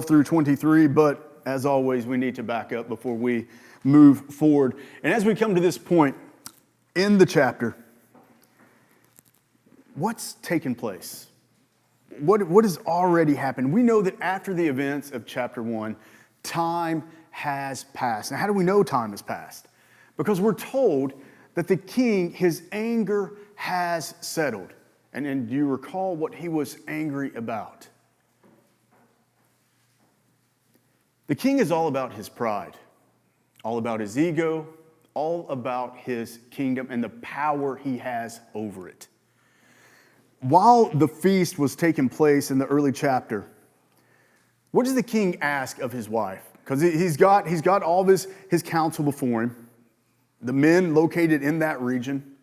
through 23, but as always, we need to back up before we move forward. And as we come to this point in the chapter, what's taken place? What has already happened? We know that after the events of chapter 1, time has passed. Now, how do we know time has passed? Because we're told that the king, his anger has settled. And do you recall what he was angry about? The king is all about his pride, all about his ego, all about his kingdom and the power he has over it. While the feast was taking place in the early chapter, what does the king ask of his wife? Because he's got all his council before him, the men located in that region.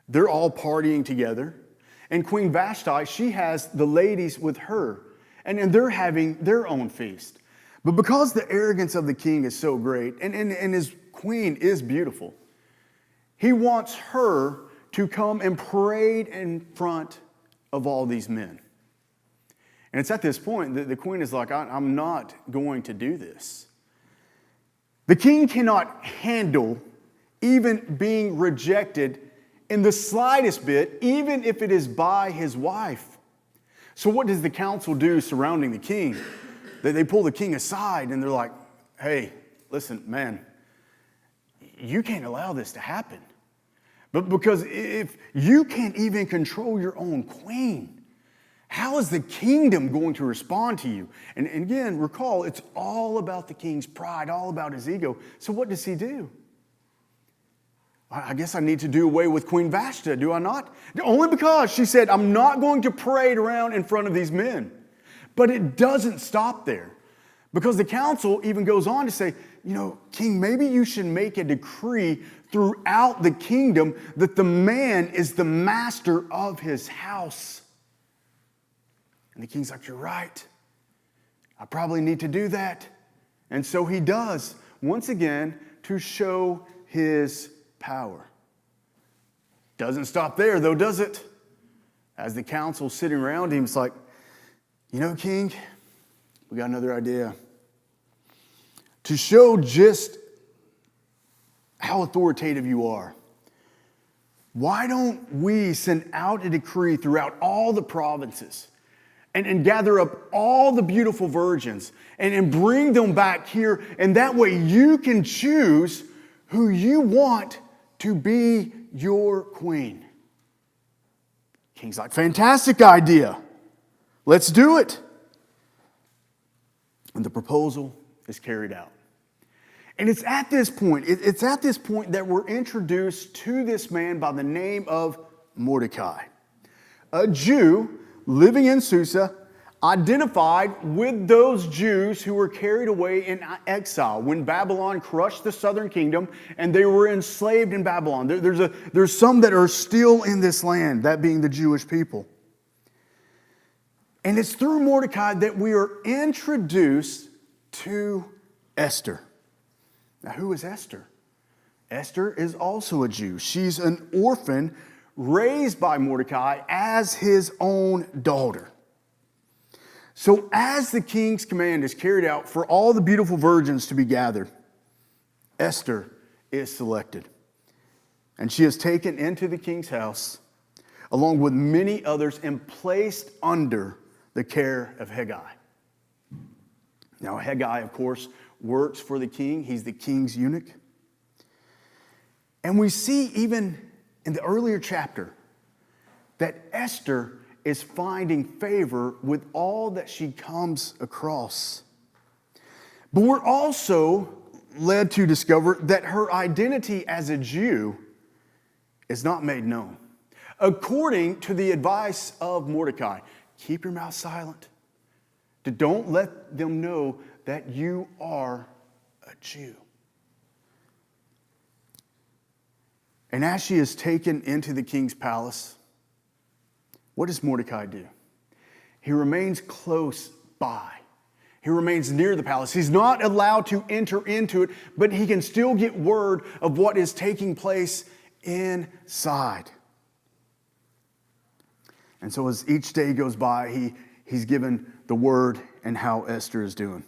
They're all partying together. And Queen Vashti, she has the ladies with her, and they're having their own feast. But because the arrogance of the king is so great, and his queen is beautiful, he wants her to come and parade in front of all these men. And it's at this point that the queen is like, I'm not going to do this. The king cannot handle even being rejected in the slightest bit, even if it is by his wife. So what does the council do surrounding the king? They pull the king aside and they're like, hey, listen, man, you can't allow this to happen. But because if you can't even control your own queen, how is the kingdom going to respond to you? And again, recall, it's all about the king's pride, all about his ego. So what does he do? I guess I need to do away with Queen Vashti, do I not? Only because she said, I'm not going to parade around in front of these men. But it doesn't stop there, because the council even goes on to say, King, maybe you should make a decree throughout the kingdom that the man is the master of his house. And the king's like, you're right. I probably need to do that. And so he does, once again, to show his power. Doesn't stop there, though, does it? As the council's sitting around him, it's like, King, we got another idea. To show just how authoritative you are, why don't we send out a decree throughout all the provinces and gather up all the beautiful virgins and bring them back here, and that way you can choose who you want to be your queen. King's like, fantastic idea. Let's do it. And the proposal is carried out. And it's at this point that we're introduced to this man by the name of Mordecai, a Jew living in Susa, identified with those Jews who were carried away in exile when Babylon crushed the southern kingdom and they were enslaved in Babylon. There's some that are still in this land, that being the Jewish people. And it's through Mordecai that we are introduced to Esther. Now, who is Esther? Esther is also a Jew. She's an orphan raised by Mordecai as his own daughter. So as the king's command is carried out for all the beautiful virgins to be gathered, Esther is selected. And she is taken into the king's house along with many others and placed under the care of Haggai. Now, Haggai, of course, works for the king. He's the king's eunuch. And we see even in the earlier chapter that Esther is finding favor with all that she comes across. But we're also led to discover that her identity as a Jew is not made known. According to the advice of Mordecai, keep your mouth silent. Don't let them know that you are a Jew. And as she is taken into the king's palace, what does Mordecai do? He remains close by. He remains near the palace. He's not allowed to enter into it, but he can still get word of what is taking place inside. And so as each day goes by, he's given the word and how Esther is doing.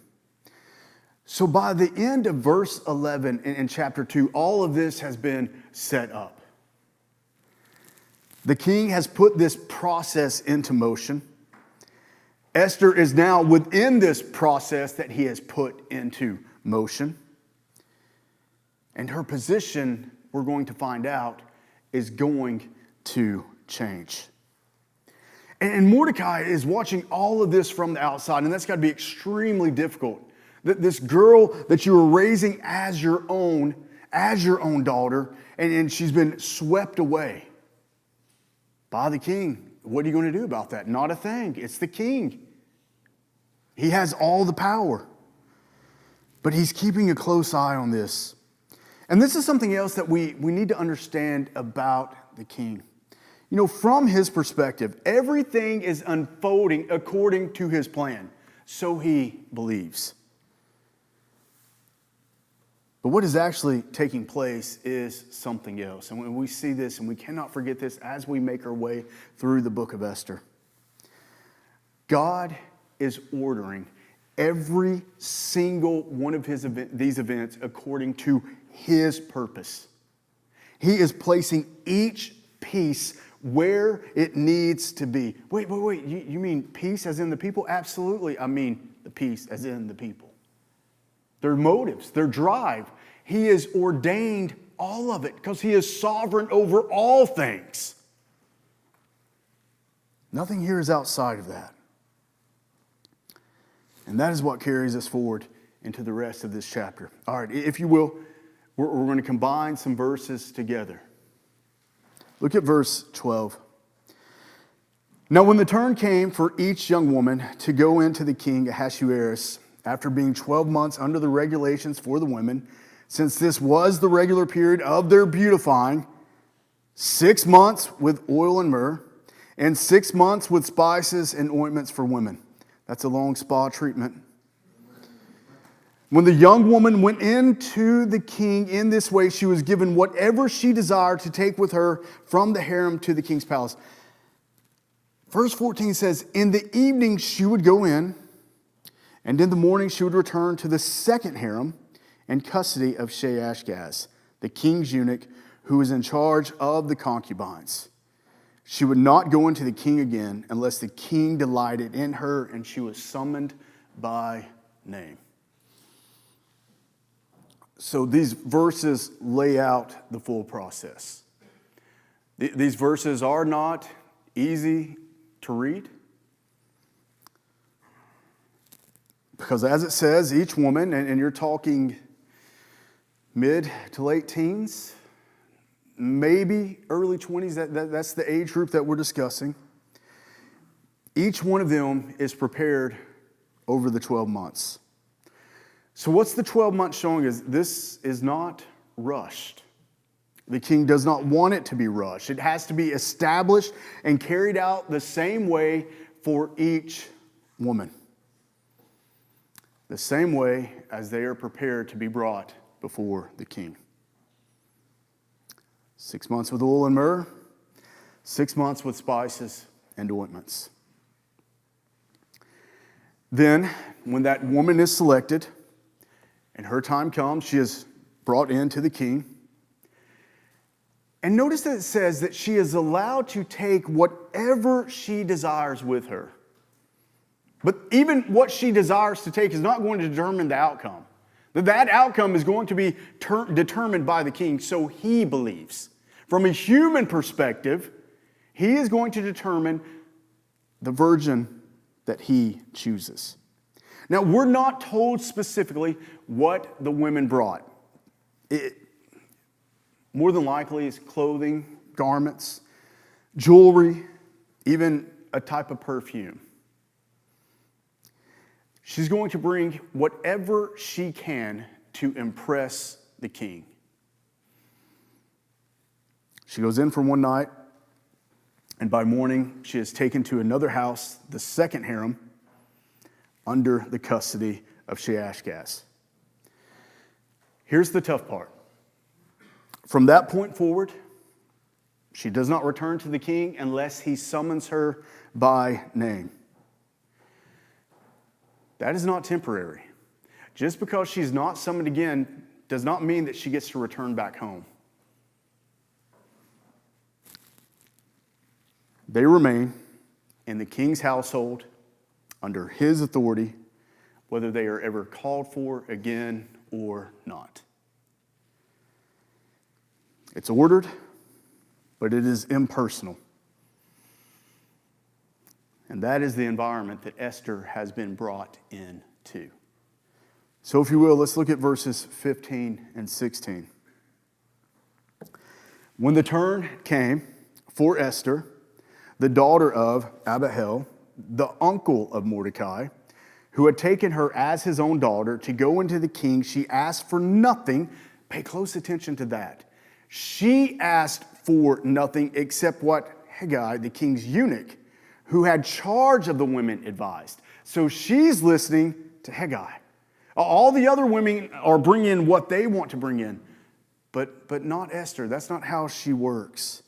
So by the end of verse 11 in chapter 2, all of this has been set up. The king has put this process into motion. Esther is now within this process that he has put into motion. And her position, we're going to find out, is going to change. And Mordecai is watching all of this from the outside, and that's got to be extremely difficult. This girl that you were raising as your own daughter, and she's been swept away by the king. What are you going to do about that? Not a thing. It's the king. He has all the power. But he's keeping a close eye on this. And this is something else that we need to understand about the king. You know, from his perspective, everything is unfolding according to his plan. So he believes. But what is actually taking place is something else. And when we see this, and we cannot forget this as we make our way through the book of Esther, God is ordering every single one of these events according to his purpose. He is placing each piece where it needs to be. Wait. You mean peace as in the people? Absolutely. I mean the peace as in the people. Their motives, their drive. He has ordained all of it because he is sovereign over all things. Nothing here is outside of that. And that is what carries us forward into the rest of this chapter. All right, if you will, we're going to combine some verses together. Look at verse 12. Now when the turn came for each young woman to go into the king Ahasuerus, after being 12 months under the regulations for the women, since this was the regular period of their beautifying, 6 months with oil and myrrh, and 6 months with spices and ointments for women. That's a long spa treatment. When the young woman went into the king in this way, she was given whatever she desired to take with her from the harem to the king's palace. Verse 14 says, in the evening she would go in, and in the morning she would return to the second harem in custody of Sheashgaz, the king's eunuch, who was in charge of the concubines. She would not go into the king again unless the king delighted in her, and she was summoned by name. So these verses lay out the full process. These verses are not easy to read, because as it says, each woman, and you're talking mid to late teens, maybe early 20s, that's the age group that we're discussing. Each one of them is prepared over the 12 months. So what's the 12 months showing us? This is not rushed. The king does not want it to be rushed. It has to be established and carried out the same way for each woman. The same way as they are prepared to be brought before the king. 6 months with oil and myrrh, 6 months with spices and ointments. Then, when that woman is selected and her time comes, she is brought in to the king. And notice that it says that she is allowed to take whatever she desires with her. But even what she desires to take is not going to determine the outcome. That outcome is going to be determined by the king, so he believes. From a human perspective, he is going to determine the virgin that he chooses. Now, we're not told specifically what the women brought. It, more than likely, is clothing, garments, jewelry, even a type of perfume. She's going to bring whatever she can to impress the king. She goes in for one night, and by morning she is taken to another house, the second harem, under the custody of Sheashgaz. Here's the tough part. From that point forward, she does not return to the king unless he summons her by name. That is not temporary. Just because she's not summoned again does not mean that she gets to return back home. They remain in the king's household under his authority, whether they are ever called for again or not. It's ordered, but it is impersonal. And that is the environment that Esther has been brought into. So if you will, let's look at verses 15 and 16. When the turn came for Esther, the daughter of Abihail, the uncle of Mordecai, who had taken her as his own daughter to go into the king, she asked for nothing. Pay close attention to that. She asked for nothing except what Hegai, the king's eunuch, who had charge of the women, advised. So she's listening to Hegai. All the other women are bringing what they want to bring in, but not Esther. That's not how she works.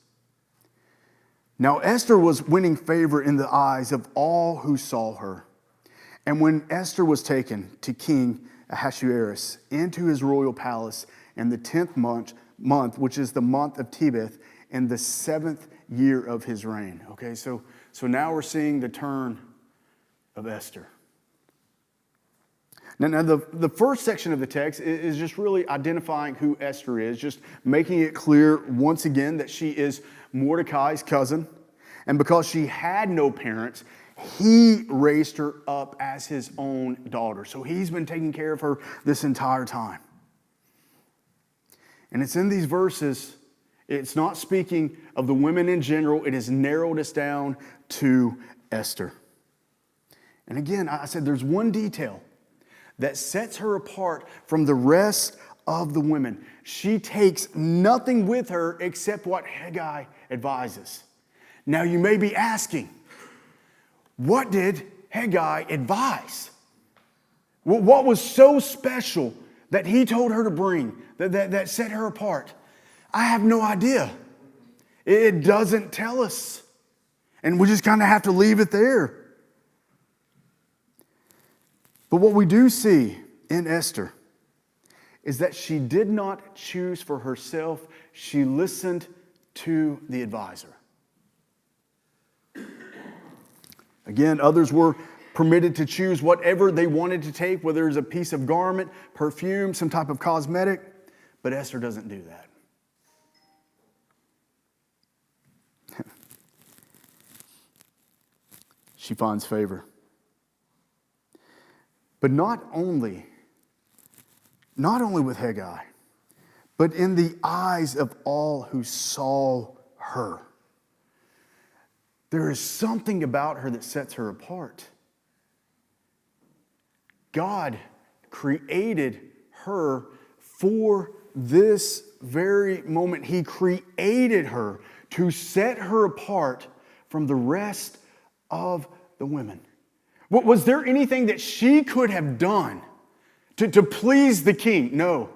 Now Esther was winning favor in the eyes of all who saw her. And when Esther was taken to King Ahasuerus into his royal palace in the 10th month, which is the month of Tebeth, in the 7th year of his reign. Okay, so now we're seeing the turn of Esther. Now the first section of the text is just really identifying who Esther is, just making it clear once again that she is Mordecai's cousin. And because she had no parents, he raised her up as his own daughter. So he's been taking care of her this entire time. And it's in these verses, it's not speaking of the women in general. It has narrowed us down to Esther. And again, I said there's one detail that sets her apart from the rest of the women. She takes nothing with her except what Hegai advises. Now you may be asking, what did Hegai advise? What was so special that he told her to bring, that set her apart? I have no idea. It doesn't tell us. And we just kind of have to leave it there. But what we do see in Esther is that she did not choose for herself. She listened to the advisor. Again, others were permitted to choose whatever they wanted to take, whether it's a piece of garment, perfume, some type of cosmetic, but Esther doesn't do that. She finds favor. But not only with Hegai, but in the eyes of all who saw her. There is something about her that sets her apart. God created her for this very moment. He created her to set her apart from the rest of the women. Was there anything that she could have done to please the king? No.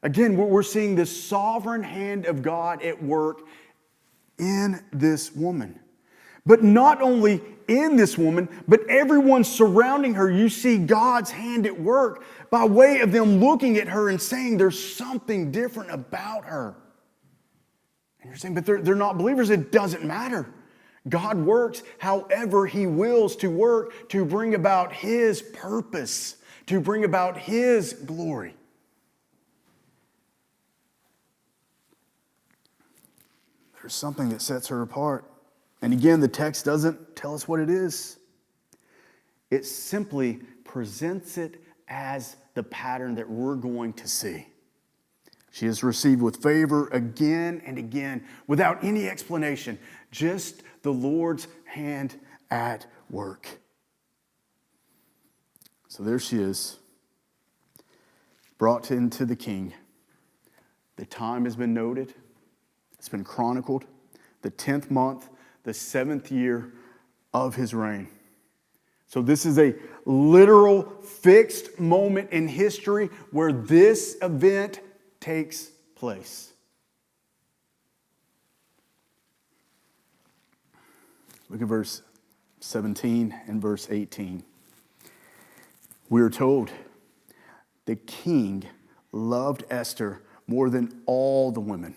Again, we're seeing the sovereign hand of God at work in this woman. But not only in this woman, but everyone surrounding her, you see God's hand at work by way of them looking at her and saying there's something different about her. And you're saying, but they're not believers. It doesn't matter. God works however He wills to work to bring about His purpose, to bring about His glory. There's something that sets her apart. And again, the text doesn't tell us what it is. It simply presents it as the pattern that we're going to see. She is received with favor again and again without any explanation, just the Lord's hand at work. So there she is, brought into the king. The time has been noted. It's been chronicled. The 10th month, the 7th year of his reign. So this is a literal fixed moment in history where this event takes place. Look at verse 17 and verse 18. We are told the king loved Esther more than all the women,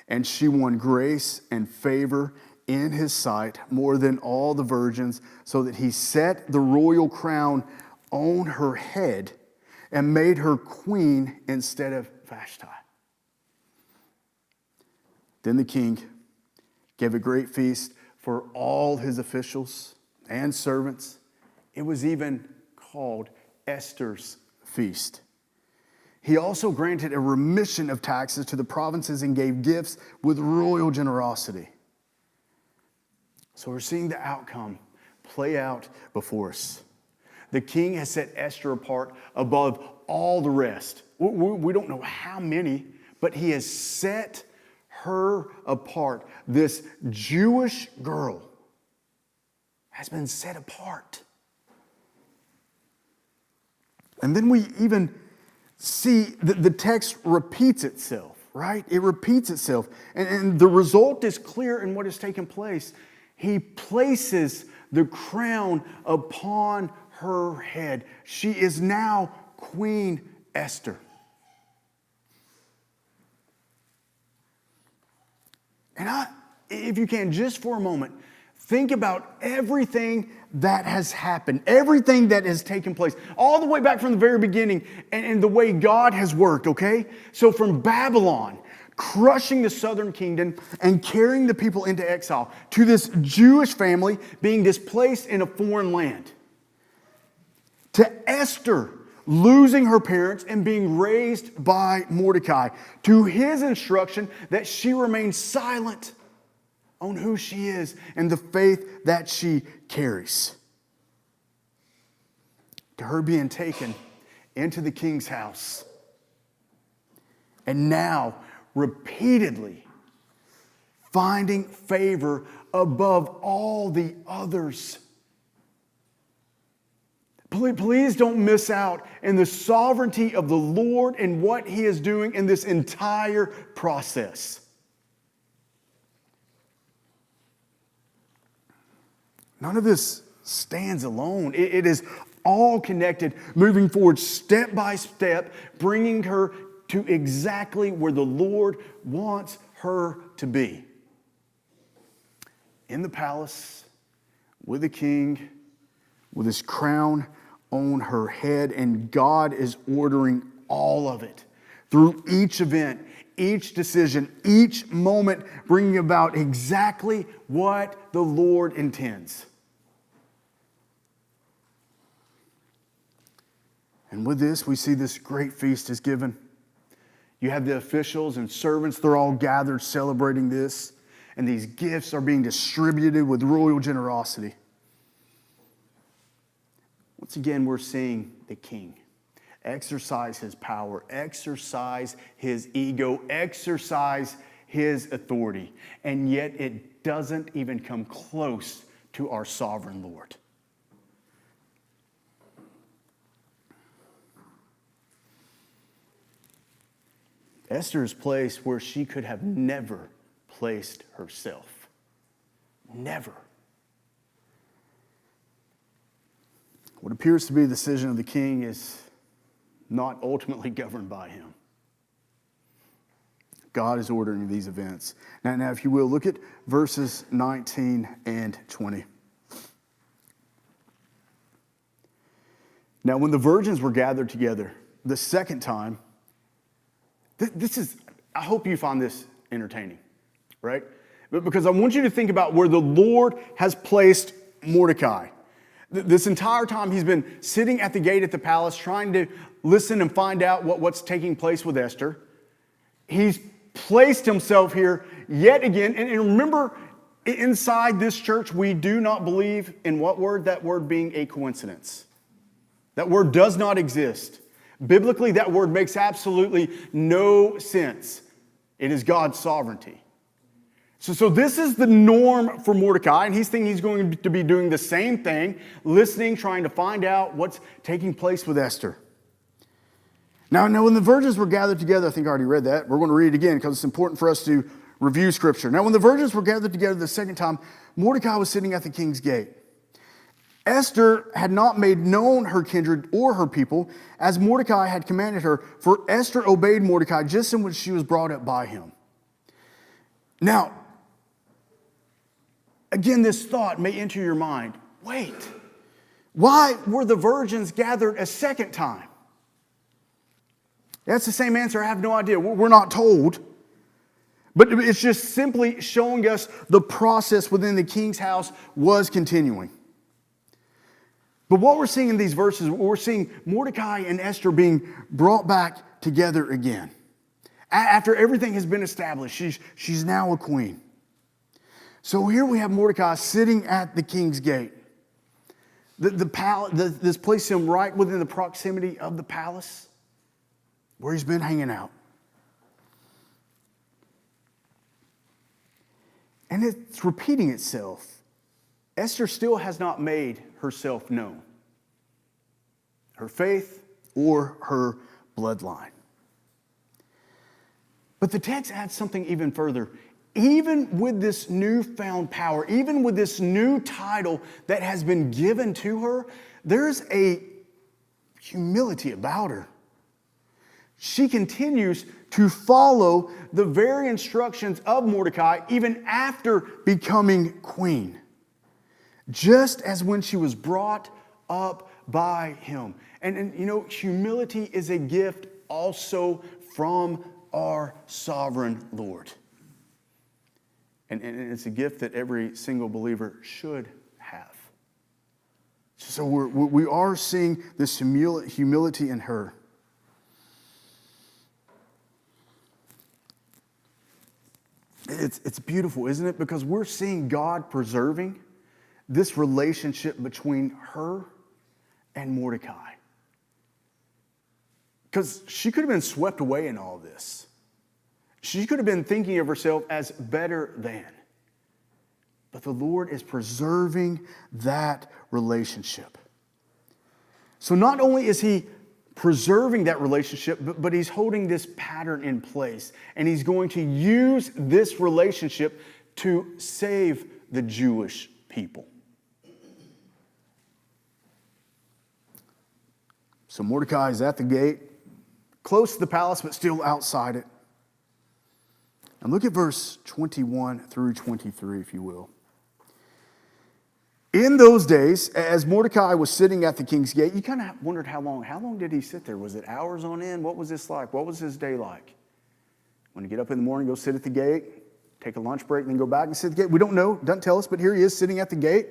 and she won grace and favor in his sight more than all the virgins, so that he set the royal crown on her head and made her queen instead of Vashti. Then the king gave a great feast for all his officials and servants. It was even called Esther's feast. He also granted a remission of taxes to the provinces and gave gifts with royal generosity. So we're seeing the outcome play out before us. The king has set Esther apart above all the rest. We don't know how many, but he has set her apart. This Jewish girl has been set apart. And then we even see that the text repeats itself, right? It repeats itself. And the result is clear in what has taken place. He places the crown upon her head. She is now Queen Esther. And if you can, just for a moment, think about everything that has happened, everything that has taken place, all the way back from the very beginning, and the way God has worked, okay? So from Babylon, crushing the southern kingdom and carrying the people into exile, to this Jewish family being displaced in a foreign land, to Esther losing her parents and being raised by Mordecai, to his instruction that she remain silent on who she is and the faith that she carries, to her being taken into the king's house, and now repeatedly finding favor above all the others. Please don't miss out in the sovereignty of the Lord and what He is doing in this entire process. None of this stands alone. It is all connected, moving forward step by step, bringing her to exactly where the Lord wants her to be. In the palace, with the king, with his crown on her head, and God is ordering all of it. Through each event, each decision, each moment, bringing about exactly what the Lord intends. And with this, we see this great feast is given. You have the officials and servants, they're all gathered celebrating this. And these gifts are being distributed with royal generosity. Once again, we're seeing the king exercise his power, exercise his ego, exercise his authority. And yet it doesn't even come close to our sovereign Lord. Esther is placed where she could have never placed herself. Never. What appears to be the decision of the king is not ultimately governed by him. God is ordering these events. Now, if you will, look at verses 19 and 20. Now, when the virgins were gathered together the second time, I hope you find this entertaining, right? But because I want you to think about where the Lord has placed Mordecai. This entire time he's been sitting at the gate at the palace trying to listen and find out what's taking place with Esther. He's placed himself here yet again. And remember, inside this church, we do not believe in what word? That word being a coincidence. That word does not exist. Biblically, that word makes absolutely no sense. It is God's sovereignty. So this is the norm for Mordecai, and he's thinking he's going to be doing the same thing, listening, trying to find out what's taking place with Esther. Now, when the virgins were gathered together, I think I already read that. We're going to read it again because it's important for us to review Scripture. Now, when the virgins were gathered together the second time, Mordecai was sitting at the king's gate. Esther had not made known her kindred or her people, as Mordecai had commanded her, for Esther obeyed Mordecai just in which she was brought up by him. Now, again, this thought may enter your mind. Wait, why were the virgins gathered a second time? That's the same answer. I have no idea. We're not told. But it's just simply showing us the process within the king's house was continuing. But what we're seeing in these verses, we're seeing Mordecai and Esther being brought back together again. After everything has been established, she's now a queen. So here we have Mordecai sitting at the king's gate. This places him right within the proximity of the palace where he's been hanging out. And it's repeating itself. Esther still has not made herself known, her faith or her bloodline. But the text adds something even further. Even with this newfound power, even with this new title that has been given to her, there's a humility about her. She continues to follow the very instructions of Mordecai even after becoming queen, just as when she was brought up by him. And you know, humility is a gift also from our sovereign Lord. And it's a gift that every single believer should have. So we are seeing this humility in her. It's beautiful, isn't it? Because we're seeing God preserving this relationship between her and Mordecai. Because she could have been swept away in all this. She could have been thinking of herself as better than. But the Lord is preserving that relationship. So not only is he preserving that relationship, but he's holding this pattern in place. And he's going to use this relationship to save the Jewish people. So Mordecai is at the gate, close to the palace, but still outside it. And look at verse 21 through 23, if you will. In those days, as Mordecai was sitting at the king's gate, you kind of wondered how long. How long did he sit there? Was it hours on end? What was this like? What was his day like? When you get up in the morning, go sit at the gate, take a lunch break, and then go back and sit at the gate. We don't know. Doesn't tell us, but here he is sitting at the gate.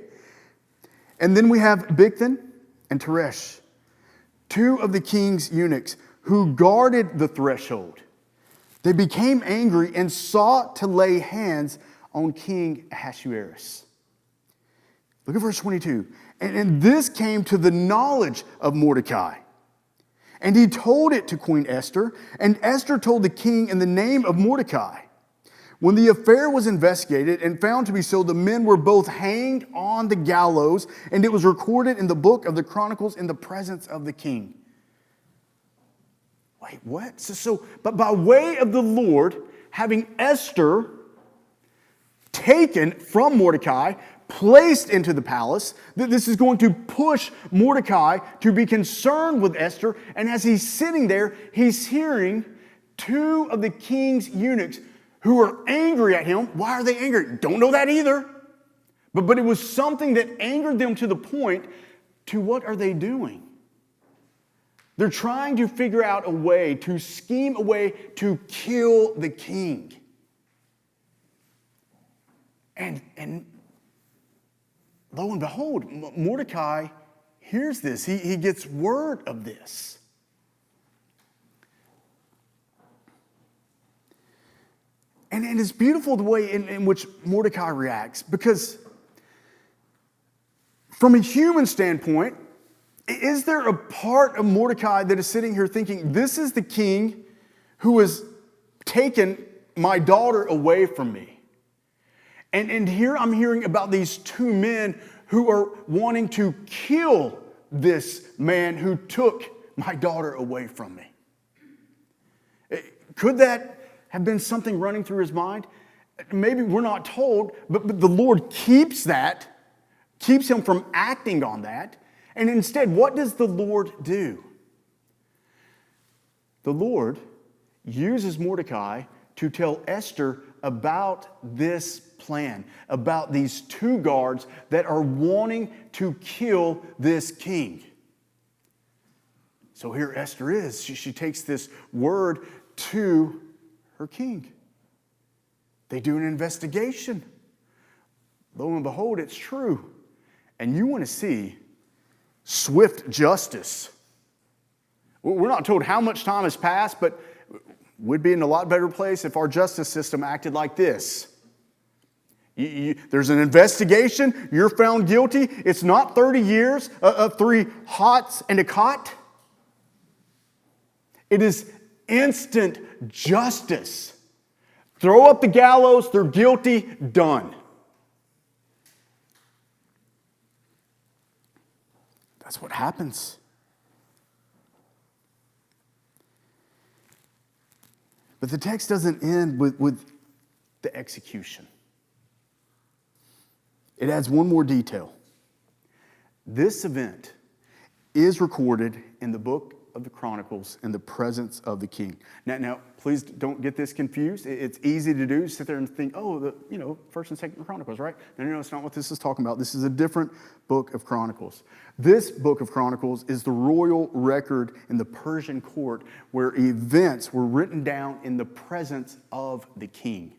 And then we have Bigthan and Teresh, two of the king's eunuchs who guarded the threshold. They became angry and sought to lay hands on King Ahasuerus. Look at verse 22. And this came to the knowledge of Mordecai. And he told it to Queen Esther, and Esther told the king in the name of Mordecai. When the affair was investigated and found to be so, the men were both hanged on the gallows, and it was recorded in the book of the Chronicles in the presence of the king. Wait, what? But by way of the Lord, having Esther taken from Mordecai, placed into the palace, this is going to push Mordecai to be concerned with Esther. And as he's sitting there, he's hearing two of the king's eunuchs who are angry at him. Why are they angry? Don't know that either. But it was something that angered them to the point to what are they doing? They're trying to figure out a way, to scheme a way to kill the king. And lo and behold, Mordecai hears this. He gets word of this. And it's beautiful the way in which Mordecai reacts, because from a human standpoint, is there a part of Mordecai that is sitting here thinking, this is the king who has taken my daughter away from me? And here I'm hearing about these two men who are wanting to kill this man who took my daughter away from me. Could that have been something running through his mind? Maybe we're not told, but the Lord keeps that keeps him from acting on that. And instead, what does the Lord do? The Lord uses Mordecai to tell Esther about this plan, about these two guards that are wanting to kill this king. So here Esther is. She takes this word to her king. They do an investigation. Lo and behold, it's true. And you want to see swift justice. We're not told how much time has passed, but we'd be in a lot better place if our justice system acted like this. There's an investigation. You're found guilty. It's not 30 years of 3 hots and a cot. It is instant justice. Throw up the gallows. They're guilty. Done. That's what happens. But the text doesn't end with the execution. It adds one more detail. This event is recorded in the book of the Chronicles in the presence of the king. Now, please don't get this confused. It's easy to do. Sit there and think, First and Second Chronicles, right? No, it's not what this is talking about. This is a different book of Chronicles. This book of Chronicles is the royal record in the Persian court where events were written down in the presence of the king.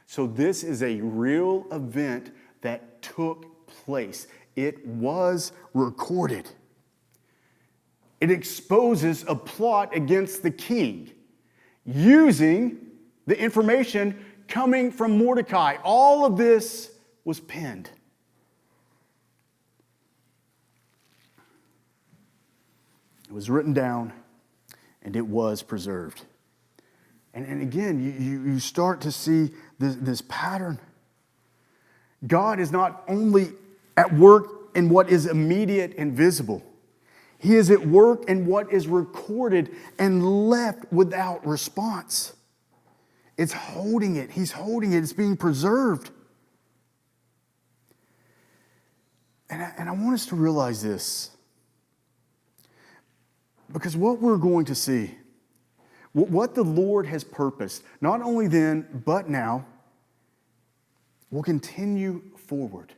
So this is a real event that took place. It was recorded. It exposes a plot against the king using the information coming from Mordecai. All of this was penned. It was written down and it was preserved. And again, you start to see this pattern. God is not only at work in what is immediate and visible. He is at work in what is recorded and left without response. It's holding it. He's holding it. It's being preserved. And I want us to realize this. Because what we're going to see, what the Lord has purposed, not only then, but now, will continue forward.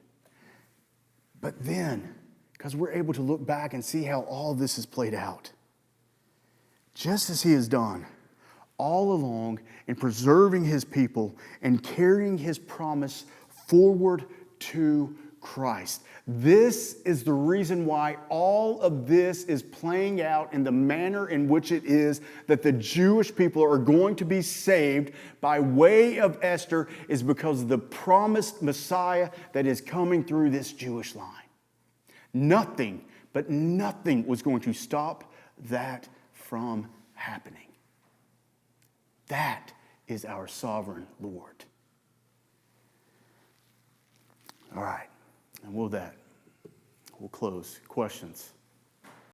But then, because we're able to look back and see how all of this has played out. Just as He has done all along in preserving His people and carrying His promise forward to Christ. This is the reason why all of this is playing out in the manner in which it is, that the Jewish people are going to be saved by way of Esther, is because of the promised Messiah that is coming through this Jewish line. Nothing, but nothing was going to stop that from happening. That is our sovereign Lord. All right, and with that, we'll close. Questions?